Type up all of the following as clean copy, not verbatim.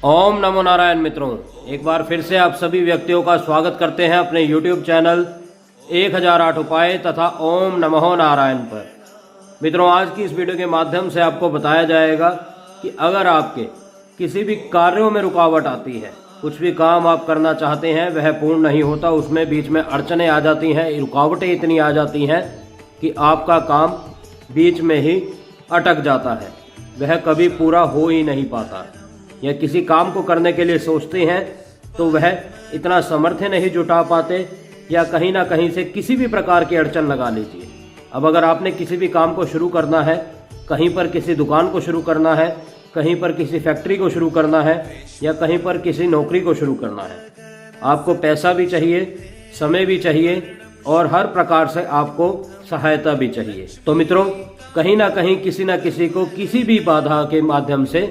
ओम नमो नारायण। मित्रों, एक बार फिर से आप सभी व्यक्तियों का स्वागत करते हैं अपने YouTube चैनल 1008 उपाय तथा ओम नमो नारायण पर। मित्रों, आज की इस वीडियो के माध्यम से आपको बताया जाएगा कि अगर आपके किसी भी कार्यों में रुकावट आती है, कुछ भी काम आप करना चाहते हैं वह पूर्ण नहीं होता, उसमें बीच में अड़चनें आ जाती हैं, रुकावटें इतनी आ जाती हैं कि आपका काम बीच में ही अटक जाता है, वह कभी पूरा हो ही नहीं पाता, या किसी काम को करने के लिए सोचते हैं तो वह इतना सामर्थ्य नहीं जुटा पाते, या कहीं ना कहीं से किसी भी प्रकार की अड़चन लगा लीजिए। अब अगर आपने किसी भी काम को शुरू करना है, कहीं पर किसी दुकान को शुरू करना है, कहीं पर किसी फैक्ट्री को शुरू करना है, या कहीं पर किसी नौकरी को शुरू करना है, आपको पैसा भी चाहिए, समय भी चाहिए और हर प्रकार से आपको सहायता भी चाहिए। तो मित्रों, कहीं ना कहीं किसी ना किसी को किसी भी बाधा के माध्यम से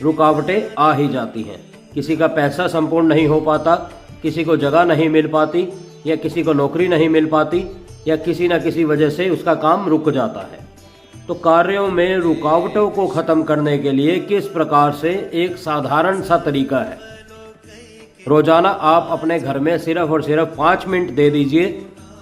रुकावटें आ ही जाती हैं। किसी का पैसा संपूर्ण नहीं हो पाता, किसी को जगह नहीं मिल पाती, या किसी को नौकरी नहीं मिल पाती, या किसी न किसी वजह से उसका काम रुक जाता है। तो कार्यों में रुकावटों को ख़त्म करने के लिए किस प्रकार से एक साधारण सा तरीका है। रोजाना आप अपने घर में सिर्फ और सिर्फ 5 मिनट दे दीजिए।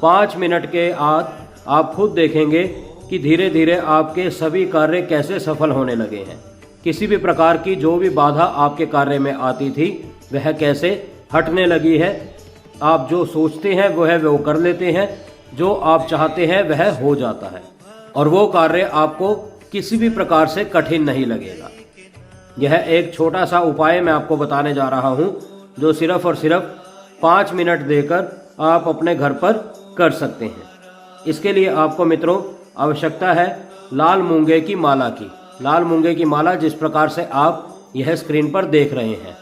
5 मिनट के बाद आप खुद देखेंगे कि धीरे धीरे आपके सभी कार्य कैसे सफल होने लगे हैं। किसी भी प्रकार की जो भी बाधा आपके कार्य में आती थी वह कैसे हटने लगी है। आप जो सोचते हैं वह वो कर लेते हैं, जो आप चाहते हैं वह हो जाता है, और वो कार्य आपको किसी भी प्रकार से कठिन नहीं लगेगा। यह एक छोटा सा उपाय मैं आपको बताने जा रहा हूं, जो सिर्फ और सिर्फ 5 मिनट देकर आप अपने घर पर कर सकते हैं। इसके लिए आपको मित्रों आवश्यकता है लाल मूंगे की माला की। लाल मूंगे की माला जिस प्रकार से आप यह स्क्रीन पर देख रहे हैं,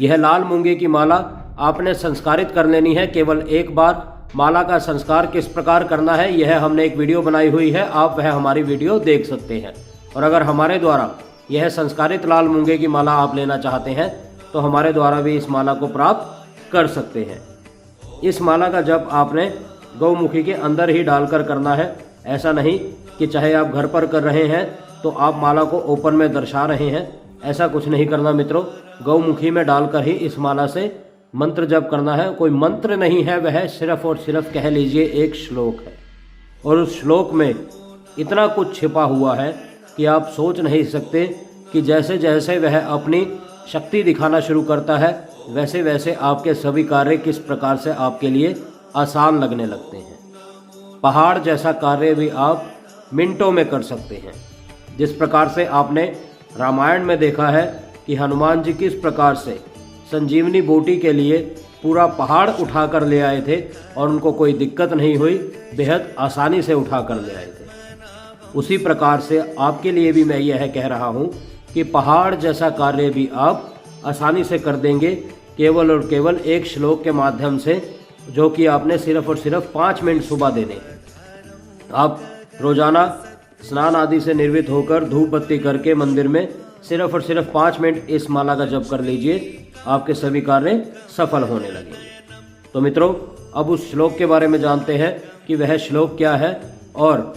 यह लाल मूंगे की माला आपने संस्कारित कर लेनी है केवल एक बार। माला का संस्कार किस प्रकार करना है यह हमने एक वीडियो बनाई हुई है, आप वह हमारी वीडियो देख सकते हैं। और अगर हमारे द्वारा यह संस्कारित लाल मूंगे की माला आप लेना चाहते हैं तो हमारे द्वारा भी इस माला को प्राप्त कर सकते हैं। इस माला का जप आपने गौमुखी के अंदर ही डालकर करना है। ऐसा नहीं कि चाहे आप घर पर कर रहे हैं तो आप माला को ओपन में दर्शा रहे हैं, ऐसा कुछ नहीं करना मित्रों। गौमुखी में डालकर ही इस माला से मंत्र जप करना है। कोई मंत्र नहीं है, वह सिर्फ और सिर्फ कह लीजिए एक श्लोक है, और उस श्लोक में इतना कुछ छिपा हुआ है कि आप सोच नहीं सकते कि जैसे जैसे वह अपनी शक्ति दिखाना शुरू करता है वैसे वैसे आपके सभी कार्य किस प्रकार से आपके लिए आसान लगने लगते हैं। पहाड़ जैसा कार्य भी आप मिनटों में कर सकते हैं। जिस प्रकार से आपने रामायण में देखा है कि हनुमान जी किस प्रकार से संजीवनी बूटी के लिए पूरा पहाड़ उठाकर ले आए थे और उनको कोई दिक्कत नहीं हुई, बेहद आसानी से उठाकर ले आए थे। उसी प्रकार से आपके लिए भी मैं यह कह रहा हूँ कि पहाड़ जैसा कार्य भी आप आसानी से कर देंगे, केवल और केवल एक श्लोक के माध्यम से, जो कि आपने सिर्फ और सिर्फ 5 मिनट सुबह देने हैं। आप रोजाना स्नान आदि से निर्वित होकर धूप बत्ती करके मंदिर में सिर्फ और सिर्फ 5 मिनट इस माला का जप कर लीजिए, आपके सभी कार्य सफल होने लगेंगे। तो मित्रों, अब उस श्लोक के बारे में जानते हैं कि वह श्लोक क्या है और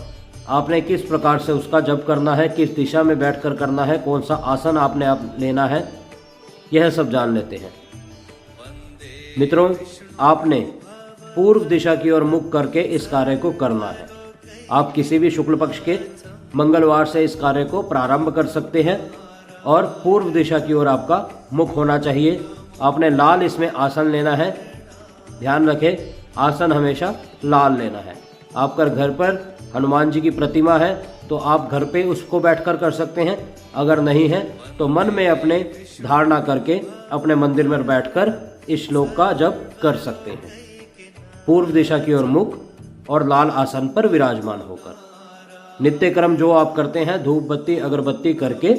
आपने किस प्रकार से उसका जप करना है, किस दिशा में बैठकर करना है, कौन सा आसन आपने आप लेना है, यह सब जान लेते हैं। मित्रों, आपने पूर्व दिशा की ओर मुख करके इस कार्य को करना है। आप किसी भी शुक्ल पक्ष के मंगलवार से इस कार्य को प्रारंभ कर सकते हैं, और पूर्व दिशा की ओर आपका मुख होना चाहिए। आपने लाल इसमें आसन लेना है। ध्यान रखें, आसन हमेशा लाल लेना है। आपका घर पर हनुमान जी की प्रतिमा है तो आप घर पे उसको बैठकर कर सकते हैं, अगर नहीं है तो मन में अपने धारणा करके अपने मंदिर में बैठकर इस श्लोक का जप कर सकते हैं। पूर्व दिशा की ओर मुख और लाल आसन पर विराजमान होकर नित्य क्रम जो आप करते हैं, धूप बत्ती अगरबत्ती करके,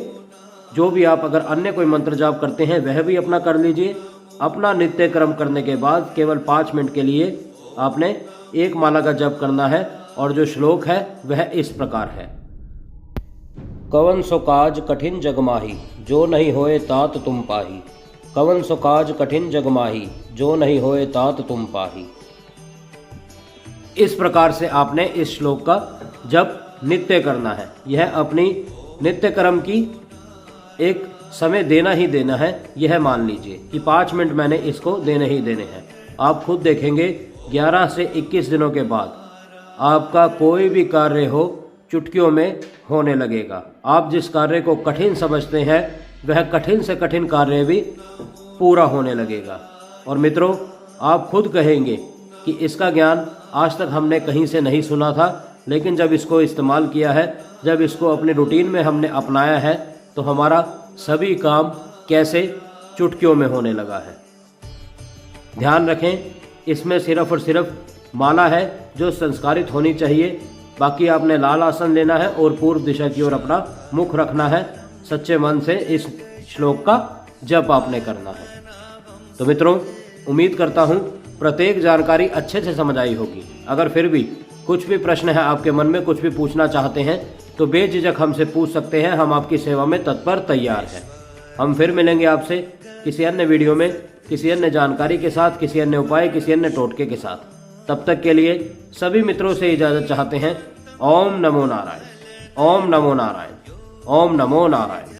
जो भी आप अगर अन्य कोई मंत्र जाप करते हैं वह भी अपना कर लीजिए। अपना नित्य क्रम करने के बाद केवल 5 मिनट के लिए आपने एक माला का जप करना है, और जो श्लोक है वह इस प्रकार है। कवन सो काज कठिन जगमाही, जो नहीं होए तात तुम पाही। कवन सो काज कठिन जगमाही, जो नहीं होए तात तुम पाही। इस प्रकार से आपने इस श्लोक का जप नित्य करना है। यह अपनी नित्य कर्म की एक समय देना ही देना है, यह मान लीजिए कि 5 मिनट मैंने इसको देने ही देने हैं। आप खुद देखेंगे 11 से 21 दिनों के बाद आपका कोई भी कार्य हो चुटकियों में होने लगेगा। आप जिस कार्य को कठिन समझते हैं वह कठिन से कठिन कार्य भी पूरा होने लगेगा। और मित्रों, आप खुद कहेंगे कि इसका ज्ञान आज तक हमने कहीं से नहीं सुना था, लेकिन जब इसको इस्तेमाल किया है, जब इसको अपनी रूटीन में हमने अपनाया है, तो हमारा सभी काम कैसे चुटकियों में होने लगा है। ध्यान रखें, इसमें सिर्फ और सिर्फ माला है जो संस्कारित होनी चाहिए। बाकी आपने लाल आसन लेना है और पूर्व दिशा की ओर अपना मुख रखना है। सच्चे मन से इस श्लोक का जप आपने करना है। तो मित्रों, उम्मीद करता हूँ प्रत्येक जानकारी अच्छे से समझ आई होगी। अगर फिर भी कुछ भी प्रश्न है आपके मन में, कुछ भी पूछना चाहते हैं, तो बेझिझक हमसे पूछ सकते हैं। हम आपकी सेवा में तत्पर तैयार हैं। हम फिर मिलेंगे आपसे किसी अन्य वीडियो में, किसी अन्य जानकारी के साथ, किसी अन्य उपाय, किसी अन्य टोटके के साथ। तब तक के लिए सभी मित्रों से इजाज़त चाहते हैं। ओम नमो नारायण, ओम नमो नारायण, ओम नमो नारायण।